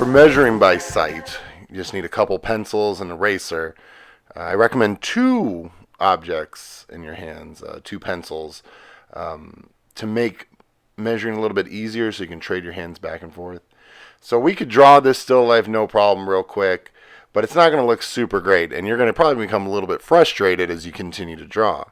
For measuring by sight, you just need a couple pencils and an eraser. I recommend two objects in your hands, two pencils, to make measuring a little bit easier so you can trade your hands back and forth. So we could draw this still life no problem real quick, but it's not going to look super great, and you're going to probably become a little bit frustrated as you continue to draw.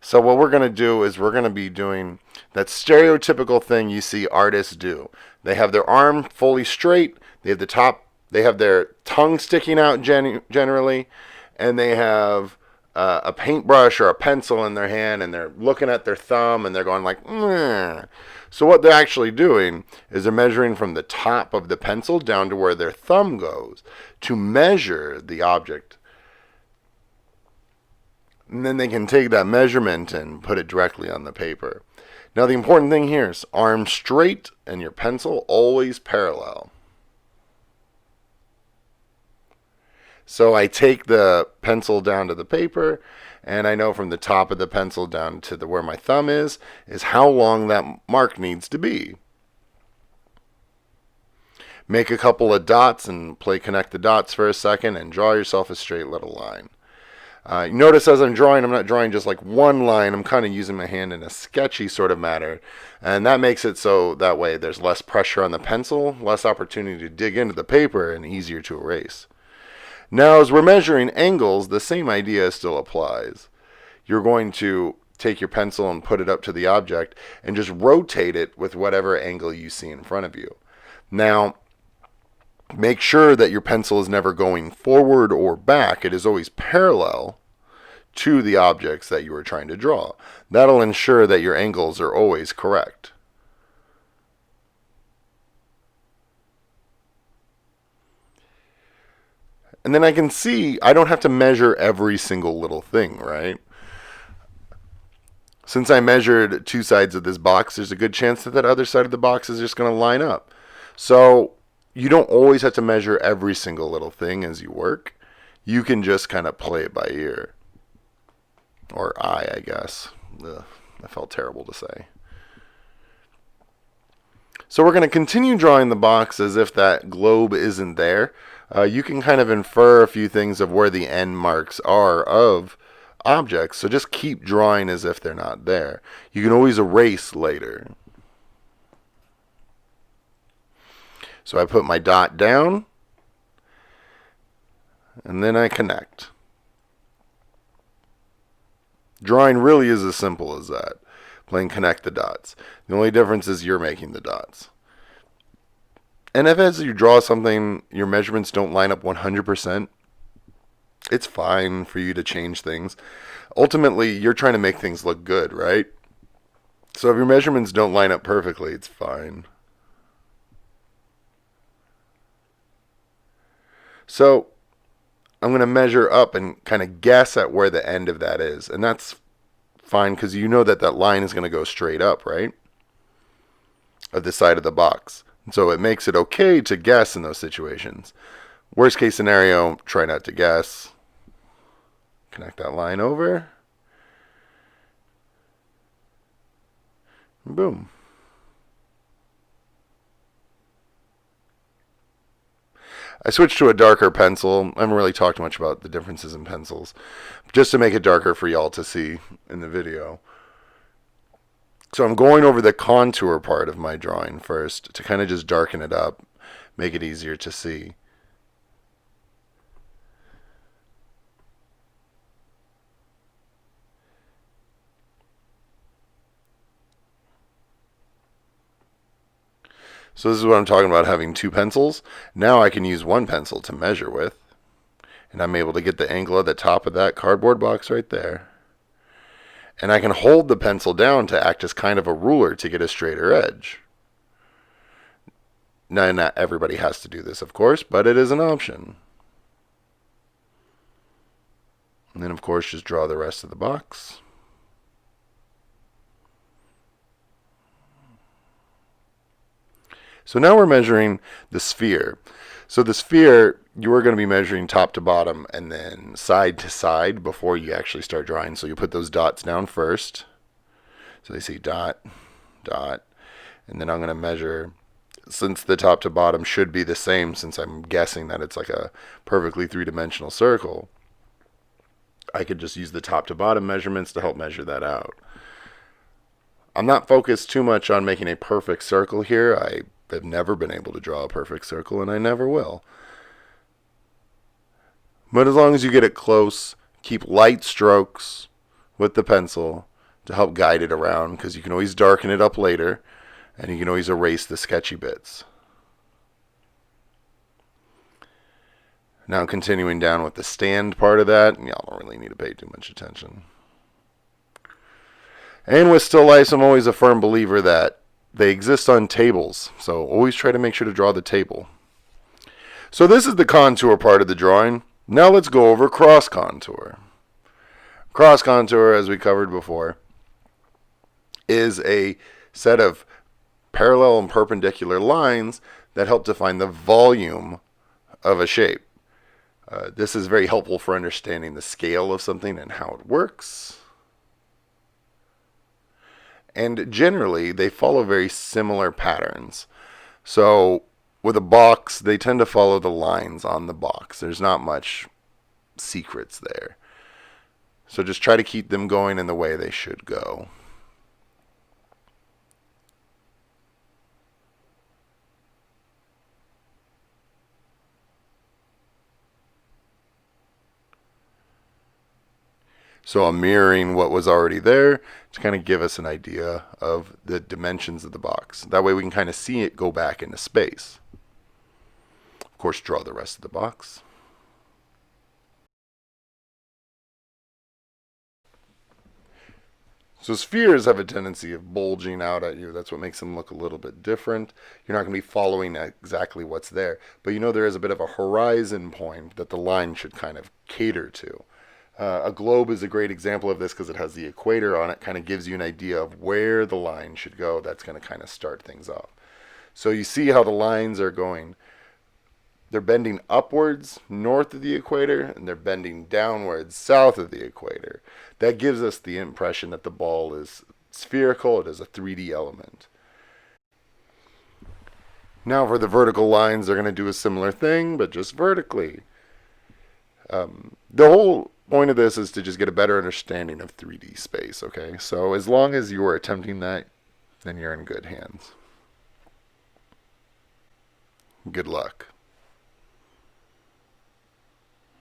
So what we're going to do is we're going to be doing that stereotypical thing you see artists do. They have their arm fully straight, they have their tongue sticking out generally, and they have a paintbrush or a pencil in their hand, and they're looking at their thumb and they're going like, "Meh." So what they're actually doing is they're measuring from the top of the pencil down to where their thumb goes to measure the object. And then they can take that measurement and put it directly on the paper. Now the important thing here is arm straight and your pencil always parallel. So I take the pencil down to the paper, and I know from the top of the pencil down to where my thumb is how long that mark needs to be. Make a couple of dots and play connect the dots for a second and draw yourself a straight little line. Notice as I'm drawing, I'm not drawing just like one line. I'm kind of using my hand in a sketchy sort of manner. And that makes it so that way there's less pressure on the pencil, less opportunity to dig into the paper, and easier to erase. Now, as we're measuring angles, the same idea still applies. You're going to take your pencil and put it up to the object and just rotate it with whatever angle you see in front of you. Now, make sure that your pencil is never going forward or back. It is always parallel to the objects that you are trying to draw. That'll ensure that your angles are always correct. And then I can see I don't have to measure every single little thing, right? Since I measured two sides of this box, there's a good chance that other side of the box is just going to line up. So you don't always have to measure every single little thing as you work. You can just kind of play it by ear. Or eye, I guess. Ugh, that felt terrible to say. So we're going to continue drawing the box as if that globe isn't there. You can kind of infer a few things of where the end marks are of objects. So just keep drawing as if they're not there. You can always erase later. So I put my dot down, and then I connect. Drawing really is as simple as that. Playing connect the dots. The only difference is you're making the dots. And if as you draw something, your measurements don't line up 100%, it's fine for you to change things. Ultimately, you're trying to make things look good, right? So if your measurements don't line up perfectly, it's fine. So I'm going to measure up and kind of guess at where the end of that is. And that's fine because you know that line is going to go straight up, right? Of the side of the box. And so it makes it okay to guess in those situations. Worst case scenario, try not to guess. Connect that line over. And boom. I switched to a darker pencil. I haven't really talked much about the differences in pencils, just to make it darker for y'all to see in the video. So I'm going over the contour part of my drawing first to kind of just darken it up, make it easier to see. So this is what I'm talking about, having two pencils. Now I can use one pencil to measure with. And I'm able to get the angle at the top of that cardboard box right there. And I can hold the pencil down to act as kind of a ruler to get a straighter edge. Now, not everybody has to do this, of course, but it is an option. And then, of course, just draw the rest of the box. So now we're measuring the sphere. So the sphere, you are going to be measuring top to bottom and then side to side before you actually start drawing. So you put those dots down first. So they say dot, dot, and then I'm going to measure since the top to bottom should be the same, since I'm guessing that it's like a perfectly three-dimensional circle, I could just use the top to bottom measurements to help measure that out. I'm not focused too much on making a perfect circle here. I have never been able to draw a perfect circle, and I never will. But as long as you get it close, keep light strokes with the pencil to help guide it around, because you can always darken it up later, and you can always erase the sketchy bits. Now continuing down with the stand part of that, and y'all don't really need to pay too much attention. And with still lifes, I'm always a firm believer that they exist on tables, so always try to make sure to draw the table. So this is the contour part of the drawing. Now let's go over cross contour. Cross contour, as we covered before, is a set of parallel and perpendicular lines that help define the volume of a shape. This is very helpful for understanding the scale of something and how it works. And generally, they follow very similar patterns. So with a box, they tend to follow the lines on the box. There's not much secrets there. So just try to keep them going in the way they should go. So I'm mirroring what was already there to kind of give us an idea of the dimensions of the box. That way we can kind of see it go back into space. Of course, draw the rest of the box. So spheres have a tendency of bulging out at you. That's what makes them look a little bit different. You're not going to be following exactly what's there, but you know there is a bit of a horizon point that the line should kind of cater to. A globe is a great example of this because it has the equator on it, kind of gives you an idea of where the line should go. That's going to kind of start things off. So you see how the lines are going. They're bending upwards north of the equator, and they're bending downwards south of the equator. That gives us the impression that the ball is spherical. It is a 3D element. Now for the vertical lines, they're going to do a similar thing, but just vertically. The whole point of this is to just get a better understanding of 3D space, okay? So as long as you are attempting that, then you're in good hands. Good luck.